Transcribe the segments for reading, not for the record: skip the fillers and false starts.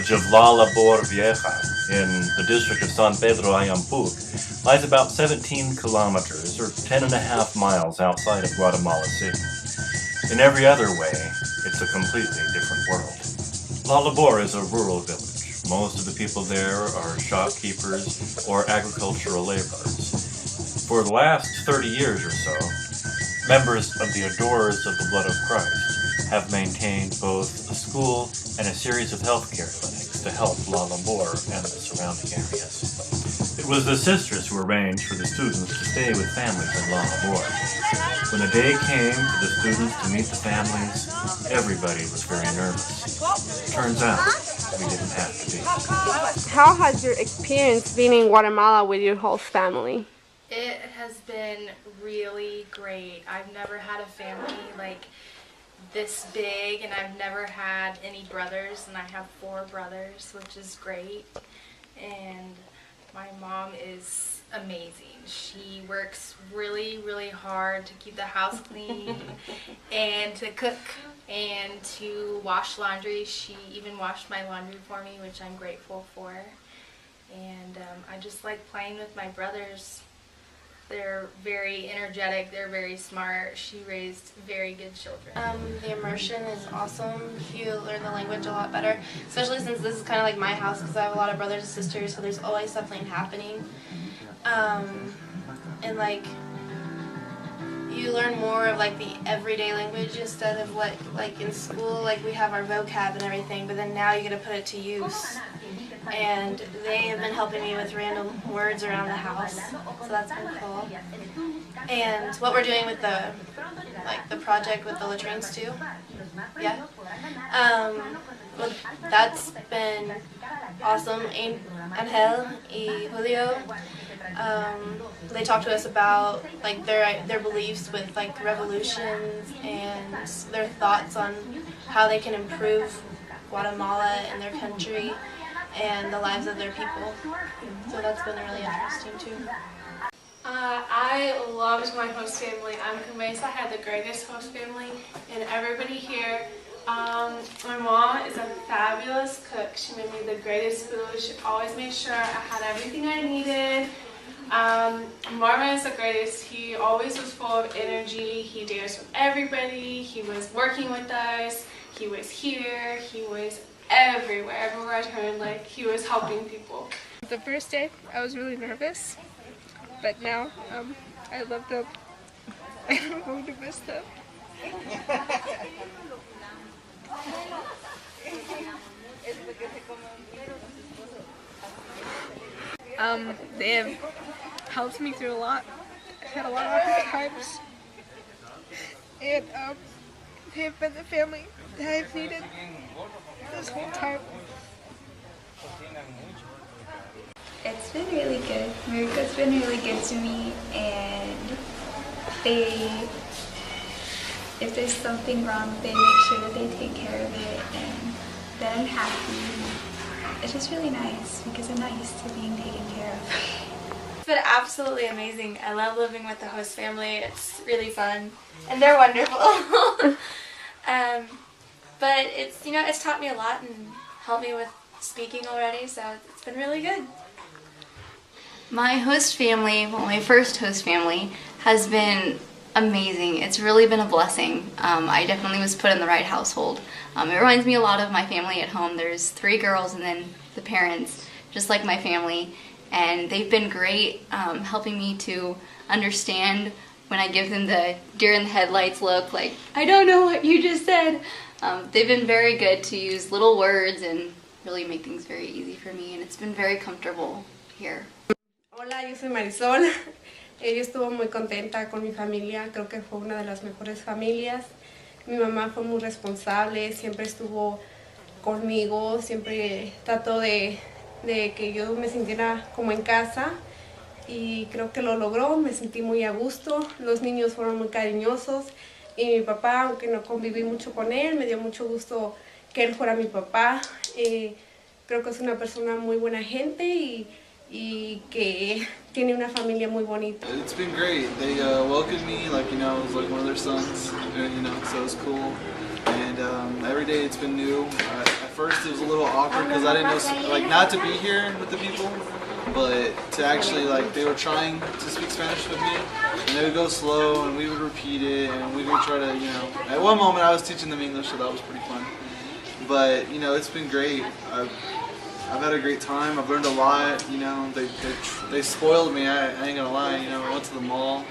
village of La Labor Vieja in the district of San Pedro Ayampuc lies about 17 kilometers or 10.5 miles outside of Guatemala City. In every other way, it's a completely different world. La Labor is a rural village. Most of the people there are shopkeepers or agricultural laborers. For the last 30 years or so, members of the Adorers of the Blood of Christ have maintained both a school and a series of healthcare clinics to help La Labor and the surrounding areas. It was the sisters who arranged for the students to stay with families in La Labor. When the day came for the students to meet the families, everybody was very nervous. Turns out, we didn't have to be. How has your experience been in Guatemala with your host family? It has been really great. I've never had a family like this big, and I've never had any brothers, and I have 4 brothers, which is great. And my mom is amazing. She works really, really hard to keep the house clean and to cook and to wash laundry. She even washed my laundry for me, which I'm grateful for. And I just like playing with my brothers. They're very energetic, they're very smart. She raised very good children. The immersion is awesome. You learn the language a lot better, especially since this is kind of like my house because I have a lot of brothers and sisters, so there's always something happening. And like, you learn more of like the everyday language instead of what like in school, like we have our vocab and everything, but then now you get to put it to use. And they have been helping me with random words around the house, so that's been cool. And what we're doing with the project with the latrines too, yeah. Well, that's been awesome. Angel y Julio, they talked to us about like their beliefs with like revolutions and their thoughts on how they can improve Guatemala and their country and the lives of their people. So that's been really interesting too. I loved my host family. I'm convinced I had the greatest host family, and everybody here. My mom is a fabulous cook. She made me the greatest food. She always made sure I had everything I needed. Marvin is the greatest. He always was full of energy. He danced with everybody. He was working with us. He was here. He was everywhere I turned, like he was helping people. The first day I was really nervous, but now I love them. I don't want to miss them. They have helped me through a lot. I've had a lot of hard times, and they have been the family that I've needed this whole time. It's been really good. America's been really good to me, and if there's something wrong, they make sure that they take care of it and that I'm happy. It's just really nice because I'm not used to being taken care of. It's been absolutely amazing. I love living with the host family. It's really fun, and they're wonderful. But it's taught me a lot and helped me with speaking already, so it's been really good. My host family, well, my first host family, has been amazing. It's really been a blessing. I definitely was put in the right household. It reminds me a lot of my family at home. There's 3 girls and then the parents, just like my family, and they've been great, helping me to understand when I give them the deer in the headlights look, like, I don't know what you just said. They've been very good to use little words and really make things very easy for me, and it's been very comfortable here. Hola, yo soy Marisol. Ella estuvo muy contenta con mi familia, creo que fue una de las mejores familias. Mi mamá fue muy responsable, siempre estuvo conmigo, siempre trató de que yo me sintiera como en casa y creo que lo logró, me sentí muy a gusto, los niños fueron muy cariñosos y mi papá, aunque no conviví mucho con él, me dio mucho gusto que él fuera mi papá. Creo que es una persona muy buena gente y que tiene una familia muy bonita. It's been great. They welcomed me like, I was like one of their sons, so it was cool. And every day it's been new. At first it was a little awkward because I didn't know, like, not to be here with the people, but to actually, like, they were trying to speak Spanish with me, and they would go slow, and we would repeat it, and we would try to, you know, at one moment I was teaching them English, so that was pretty fun. But, you know, it's been great. I've had a great time. I've learned a lot, you know. They spoiled me, I ain't gonna lie, you know. I went to the mall,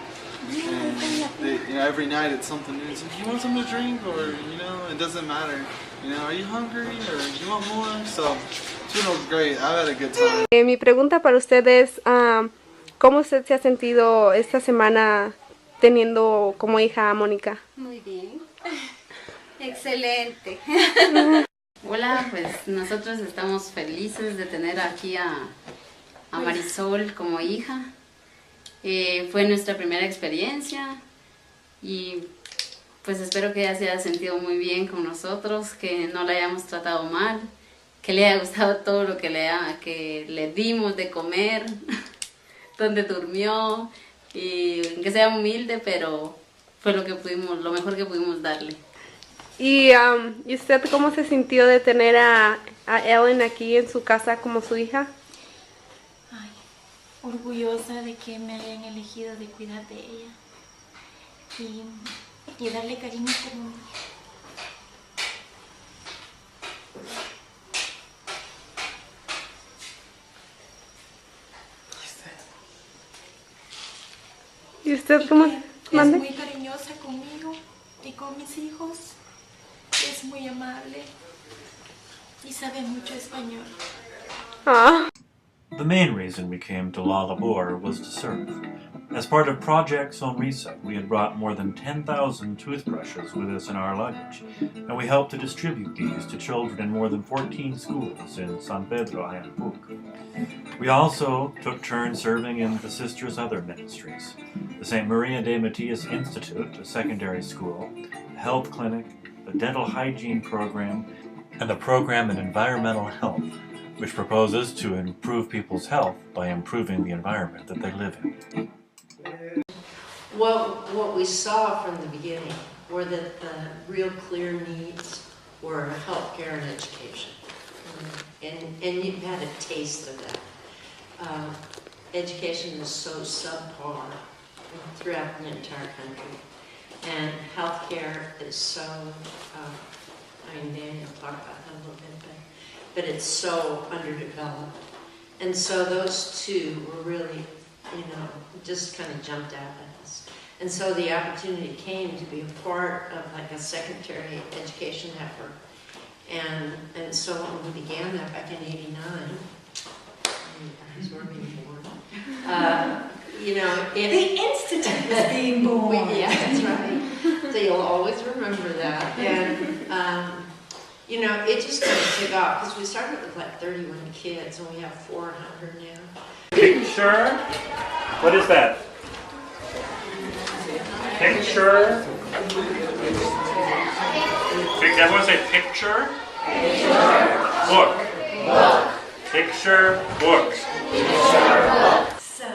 and they, you know, every night it's something new. It's like, you want something to drink, or, you know, it doesn't matter. You know, are you hungry, or you want more? So, it's been great. I've had a good time. Mi pregunta para usted es, ¿cómo usted se ha sentido esta semana teniendo como hija a Mónica? Muy bien. Excelente. Hola, pues nosotros estamos felices de tener aquí a Marisol como hija. Fue nuestra primera experiencia y pues espero que ella se haya sentido muy bien con nosotros, que no la hayamos tratado mal, que le haya gustado todo lo que le dimos de comer, donde durmió, y que sea humilde, pero fue lo mejor que pudimos darle. ¿Y usted cómo se sintió de tener a Ellen aquí en su casa como su hija? Ay, orgullosa de que me hayan elegido de cuidar de ella y darle cariño como hija. ¿Y usted cómo? Es muy cariñosa conmigo y con mis hijos. Es muy amable y sabe mucho español. The main reason we came to La Labor was to serve. As part of Project Sonrisa, we had brought more than 10,000 toothbrushes with us in our luggage, and we helped to distribute these to children in more than 14 schools in San Pedro Ayampuc. We also took turns serving in the sisters' other ministries, the St. Maria de Matias Institute, a secondary school, a health clinic, the dental hygiene program, and the program in environmental health, which proposes to improve people's health by improving the environment that they live in. What we saw from the beginning were that the real clear needs were healthcare and education. And you've had a taste of that. Education is so subpar throughout the entire country. And healthcare is so, I mean, Daniel talked about that a little bit, but it's so underdeveloped. And so those two were really, you know, just kind of jumped out at us. And so the opportunity came to be a part of like a secondary education effort. And so when we began that back in '89, I was working born. You know, the Institute was being born. Yeah, that's right. So you'll always remember that. And you know, it just kind of took off because we started with like 31 kids and we have 400 now. Picture. What is that? Picture. Everyone say picture. Book. Picture. Book. So,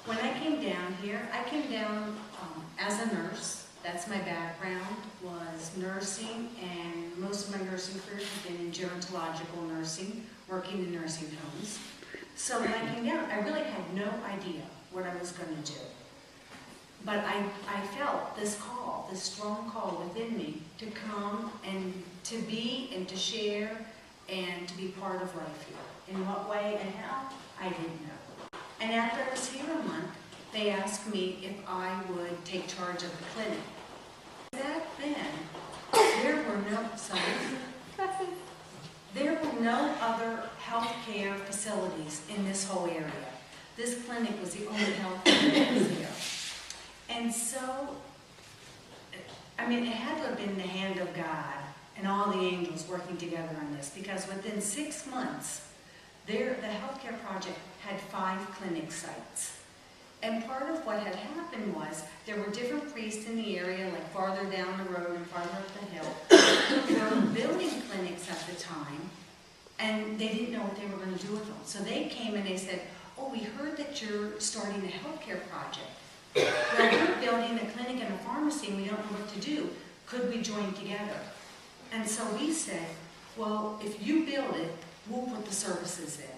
when I came down here, I came down as a nurse. That's my background, was nursing, and most of my nursing career has been in gerontological nursing, working in nursing homes. So when I came down, I really had no idea what I was going to do. But I felt this call, this strong call within me to come and to be and to share and to be part of life here. In what way and how, I didn't know. And after I was here a month, they asked me if I would take charge of the clinic. Back then, there were no other healthcare facilities in this whole area. This clinic was the only healthcare that was there. And so, I mean, it had to have been the hand of God and all the angels working together on this, because within 6 months, the healthcare project had 5 clinic sites. And part of what had happened was there were different priests in the area, like farther down the road and farther up the hill, who were building clinics at the time, and they didn't know what they were going to do with them. So they came and they said, "Oh, we heard that you're starting a healthcare project. Well, we're building a clinic and a pharmacy and we don't know what to do. Could we join together?" And so we said, well, if you build it, we'll put the services in.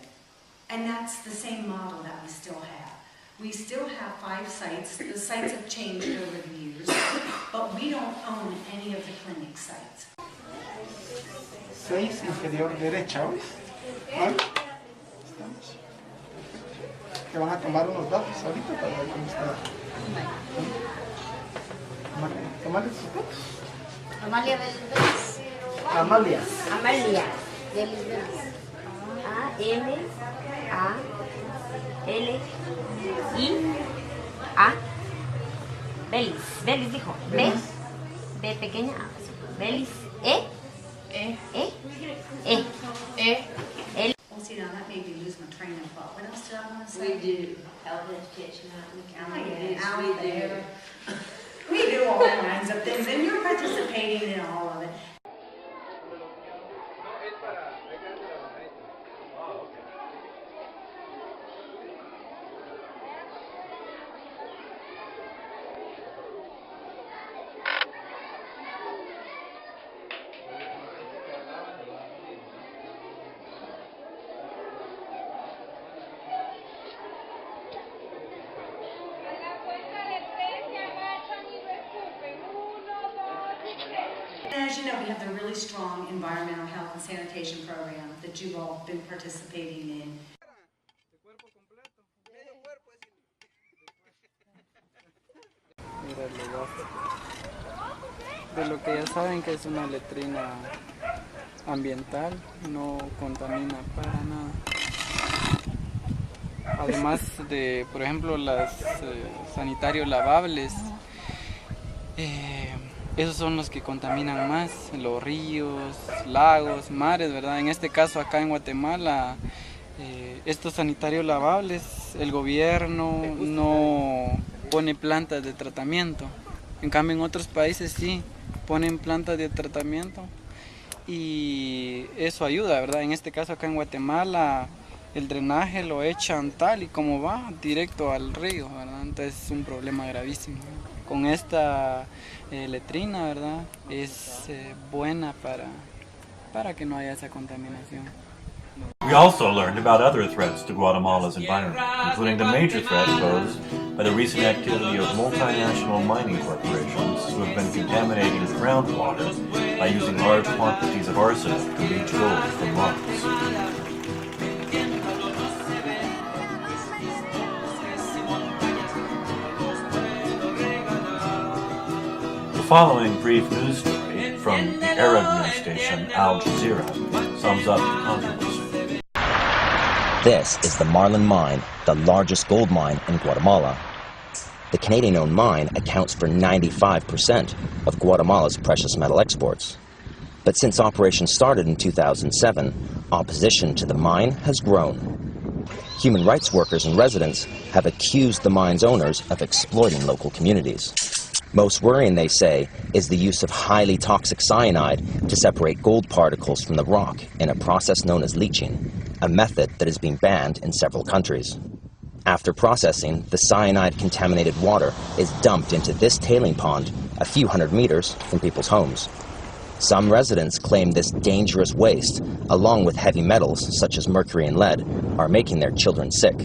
And that's the same model that we still have. We still have 5 sites. The sites have changed over the years, but we don't own any of the clinic sites. 6, inferior derecha, ¿ves? ¿Vale? Estamos. Que van a tomar unos datos ahorita para ver cómo está. Tomarle sus datos. Amalia Belis. Amalia. Amalia Belis Belis. A-M-A-L-I-A. Belis. Belis dijo. B. B pequeña. Belis. E. E. E. E. E. L. Well, see, now that made me lose my train of thought. What else did I want to say? We do health education out in the county. Yeah, out We there. We do all kinds of things, and you're participating in all of it. As you know, we have the really strong environmental health and sanitation program that you've all been participating in. Mira el lugar. De lo que ya saben que es una letrina ambiental, no contamina para nada. Además de, por ejemplo, los sanitarios lavables, esos son los que contaminan más, los ríos, lagos, mares, ¿verdad? En este caso acá en Guatemala, estos sanitarios lavables, el gobierno no pone plantas de tratamiento. En cambio en otros países sí, ponen plantas de tratamiento y eso ayuda, ¿verdad? En este caso acá en Guatemala, el drenaje lo echan tal y como va, directo al río, ¿verdad? Entonces es un problema gravísimo. Con esta letrina, ¿verdad? Es buena para que no haya esa contaminación. We also learned about other threats to Guatemala's environment, including the major threat posed by the recent activity of multinational mining corporations who have been contaminating groundwater by using large quantities of arsenic to leach gold from rocks. The following brief news story from the Arab news station Al Jazeera sums up the controversy. This is the Marlin Mine, the largest gold mine in Guatemala. The Canadian-owned mine accounts for 95% of Guatemala's precious metal exports. But since operation started in 2007, opposition to the mine has grown. Human rights workers and residents have accused the mine's owners of exploiting local communities. Most worrying, they say, is the use of highly toxic cyanide to separate gold particles from the rock in a process known as leaching, a method that is being banned in several countries. After processing, the cyanide-contaminated water is dumped into this tailing pond a few hundred meters from people's homes. Some residents claim this dangerous waste, along with heavy metals such as mercury and lead, are making their children sick.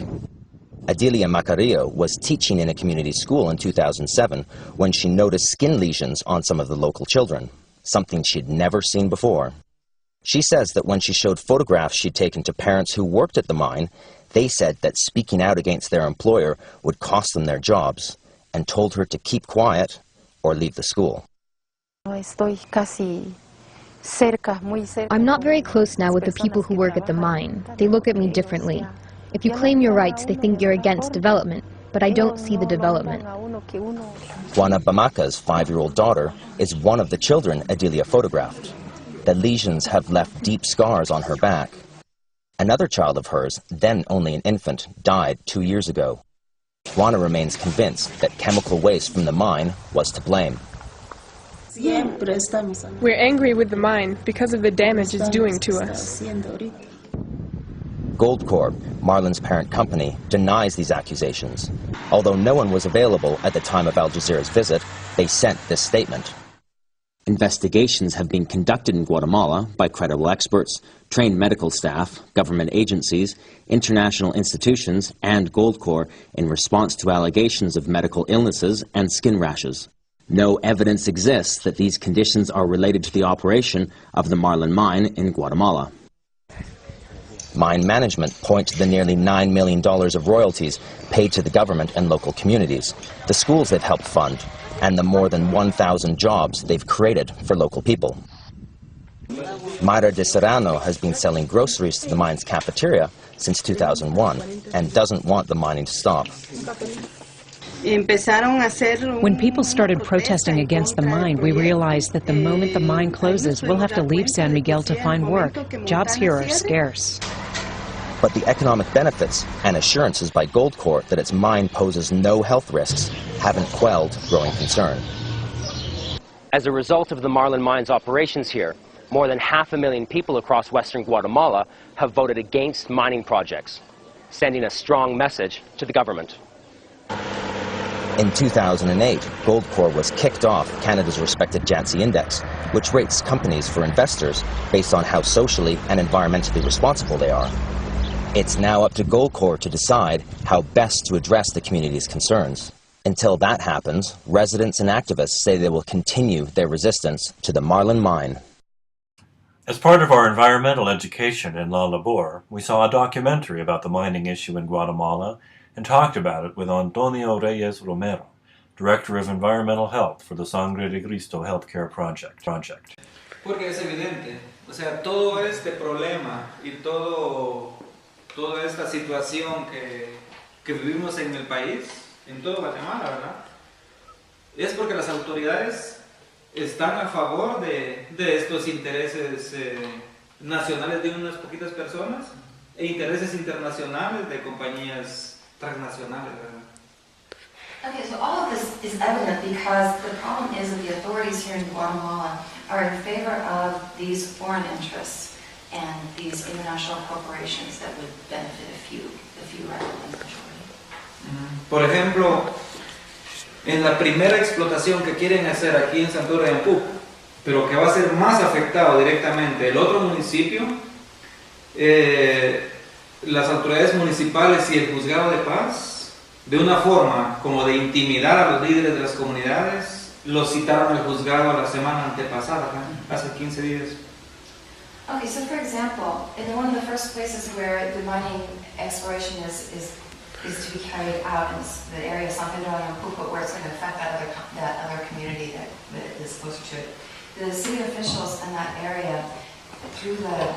Adelia Macarillo was teaching in a community school in 2007 when she noticed skin lesions on some of the local children, something she'd never seen before. She says that when she showed photographs she'd taken to parents who worked at the mine, they said that speaking out against their employer would cost them their jobs, and told her to keep quiet or leave the school. I'm not very close now with the people who work at the mine. They look at me differently. If you claim your rights, they think you're against development, but I don't see the development. Juana Bamaca's 5-year-old daughter is one of the children Adelia photographed. The lesions have left deep scars on her back. Another child of hers, then only an infant, died 2 years ago. Juana remains convinced that chemical waste from the mine was to blame. We're angry with the mine because of the damage it's doing to us. Goldcorp, Marlin's parent company, denies these accusations. Although no one was available at the time of Al Jazeera's visit, they sent this statement. Investigations have been conducted in Guatemala by credible experts, trained medical staff, government agencies, international institutions, and Goldcorp in response to allegations of medical illnesses and skin rashes. No evidence exists that these conditions are related to the operation of the Marlin mine in Guatemala. Mine management point to the nearly $9 million of royalties paid to the government and local communities, the schools they've helped fund, and the more than 1,000 jobs they've created for local people. Mayra de Serrano has been selling groceries to the mine's cafeteria since 2001 and doesn't want the mining to stop. When people started protesting against the mine, we realized that the moment the mine closes, we'll have to leave San Miguel to find work. Jobs here are scarce. But the economic benefits and assurances by Goldcorp that its mine poses no health risks haven't quelled growing concern. As a result of the Marlin mine's operations here, more than 500,000 people across western Guatemala have voted against mining projects, sending a strong message to the government. In 2008, Goldcorp was kicked off Canada's respected Jansi Index, which rates companies for investors based on how socially and environmentally responsible they are. It's now up to Goldcorp to decide how best to address the community's concerns. Until that happens, residents and activists say they will continue their resistance to the Marlin mine. As part of our environmental education in La Labor, we saw a documentary about the mining issue in Guatemala and talked about it with Antonio Reyes Romero, Director of Environmental Health for the Sangre de Cristo Healthcare Project. Porque es evidente, o sea, todo este problema y toda esta situación que vivimos en el país, en todo Guatemala, ¿verdad? Es porque las autoridades están a favor de estos intereses nacionales de unas poquitas personas e intereses internacionales de compañías transnacionales, ¿verdad? Okay, so all of this is evident because the problem is that the authorities here in Guatemala are in favor of these foreign interests and these international corporations that would benefit a few rather than the majority. Por ejemplo, en la primera explotación que quieren hacer aquí en San Pedro de Ampú, pero que va a ser más afectado directamente el otro municipio, las autoridades municipales y el juzgado de paz, de una forma como de intimidar a los líderes de las comunidades, los citaron al juzgado la semana antepasada, hace 15 días. Okay, so for example, in one of the first places where the mining exploration is to be carried out in the area of San Pedro de Ampú, where it's going to affect that other community that is closer to it, the city officials in that area, through the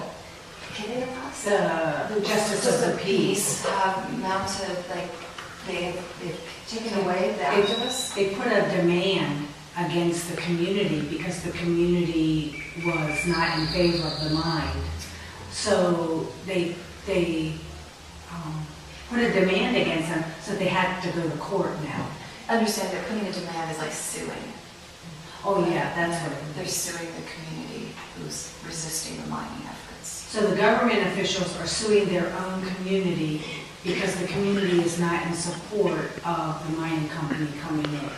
Justice of the Peace, have mounted, like, they've taken away the activists. They put a demand against the community because the community was not in favor of the mine. So they put a demand against them, so they had to go to court now. Understand that putting a demand is like suing. Oh yeah, that's what they're suing the community who's resisting the mining efforts. So the government officials are suing their own community because the community is not in support of the mining company coming in.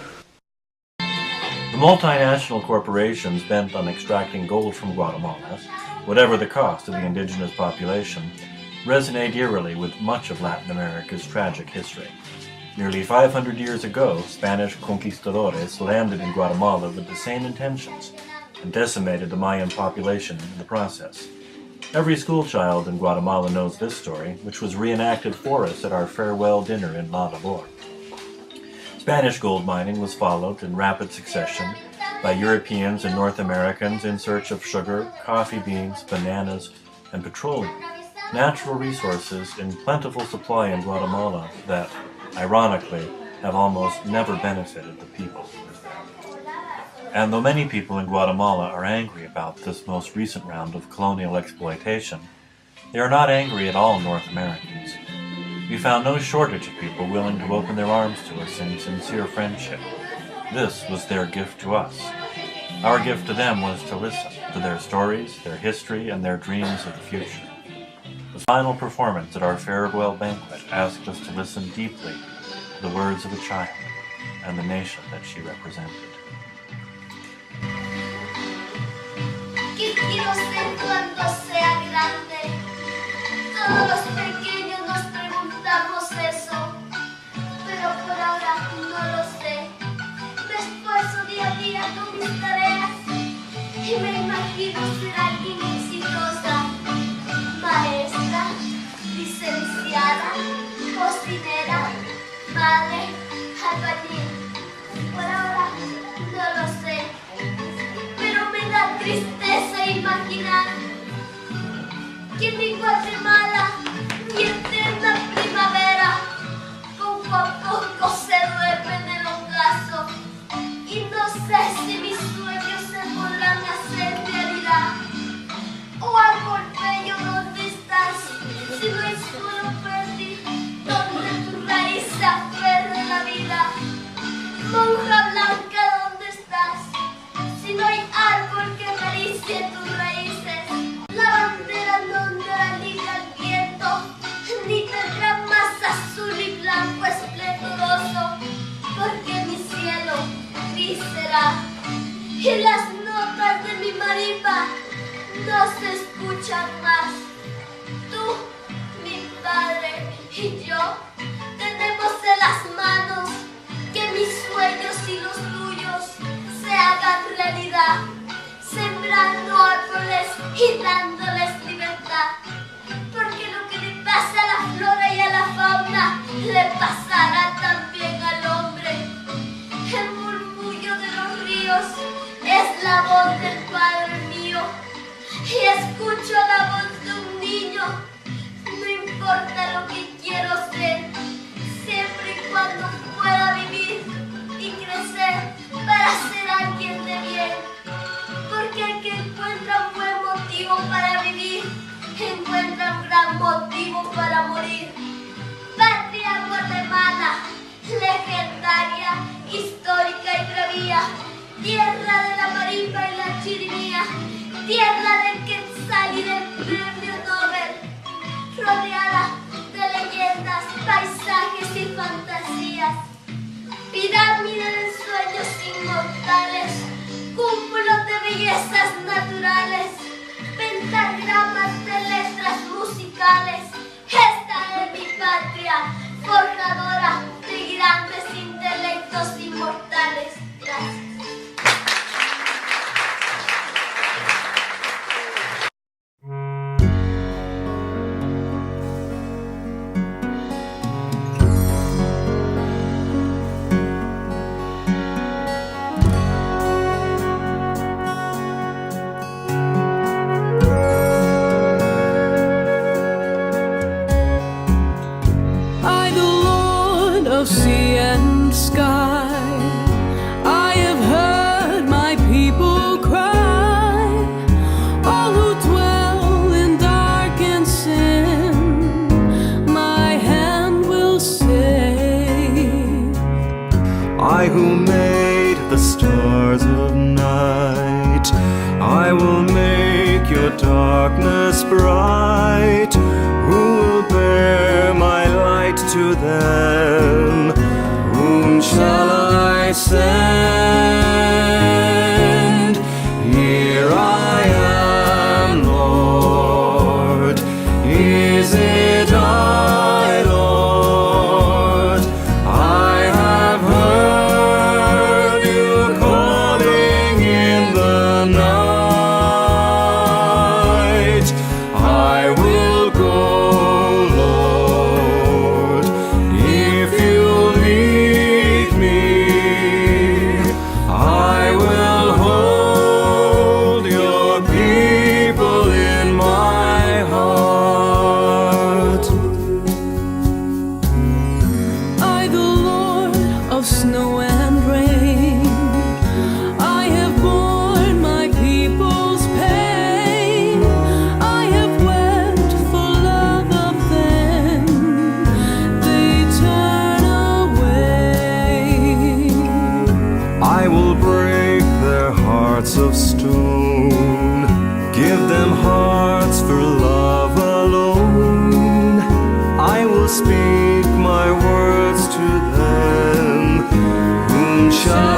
The multinational corporations bent on extracting gold from Guatemala, whatever the cost to the indigenous population, resonate eerily with much of Latin America's tragic history. Nearly 500 years ago, Spanish conquistadores landed in Guatemala with the same intentions and decimated the Mayan population in the process. Every schoolchild in Guatemala knows this story, which was reenacted for us at our farewell dinner in La Labor. Spanish gold mining was followed in rapid succession by Europeans and North Americans in search of sugar, coffee beans, bananas, and petroleum, natural resources in plentiful supply in Guatemala that, ironically, have almost never benefited the people. And though many people in Guatemala are angry about this most recent round of colonial exploitation, they are not angry at all North Americans. We found no shortage of people willing to open their arms to us in sincere friendship. This was their gift to us. Our gift to them was to listen to their stories, their history, and their dreams of the future. The final performance at our farewell banquet asked us to listen deeply to the words of a child and the nation that she represented. quiero ser cuando sea grande. Todos los pequeños nos preguntamos eso, pero por ahora no lo sé. Me esfuerzo día a día con mis tareas y me imagino ser alguien exitosa, maestra, licenciada, cocinera, madre, albañil. Por ahora no lo sé, pero me da tristeza imaginar que mi Guatemala, mi eterna primavera, poco a poco se duerme en el ocaso y no sé si mis sueños se podrán hacer realidad. Oh árbol bello, ¿dónde estás? Si no hay suelo fértil donde tu raíz se aferre en la vida. Monja blanca, ¿dónde estás? Si no hay árbol que acaricie tus raíces, la bandera donde la liga el viento, ni tendrá más azul y blanco esplendoroso, porque mi cielo gris será, y las notas de mi marimba no se escuchan más. Tú, mi padre y yo tenemos en las manos que mis sueños y los tuyos se hagan realidad, sembrando árboles y dándoles libertad, porque lo que le pasa a la flora y a la fauna le pasará también al hombre. El murmullo de los ríos es la voz del Padre mío, y escucho la voz de un niño. No importa lo que quiero ser, siempre y cuando pueda vivir y crecer para ser alguien de bien, porque el que encuentra un buen motivo para vivir encuentra un gran motivo para morir. Patria Guatemala, legendaria, histórica y bravía, tierra de la marimba y la chirimía, tierra del quetzal y del premio Nobel, rodeada de leyendas, paisajes y fantasías, pirámide de sueños inmortales, cúmulos de bellezas naturales, pentagramas de letras musicales. Esta es mi patria, forjadora de grandes intelectos inmortales. Gracias. Sea and sky, I have heard my people cry, all who dwell in dark and sin, my hand will save. I who made the stars of night, I will make your darkness bright. Who will bear my light to them? Whom shall I send? Here I am, Lord. Is it I, Lord? I have heard you calling in the night. I will go, Lord, if you lead me. I will hold your people in my heart. I, the Lord of snow and rain, I have borne my people's pain. I have wept for love of them. They turn away. I will break their hearts of stone, give them hearts for love alone. I will speak my words to them. Whom shall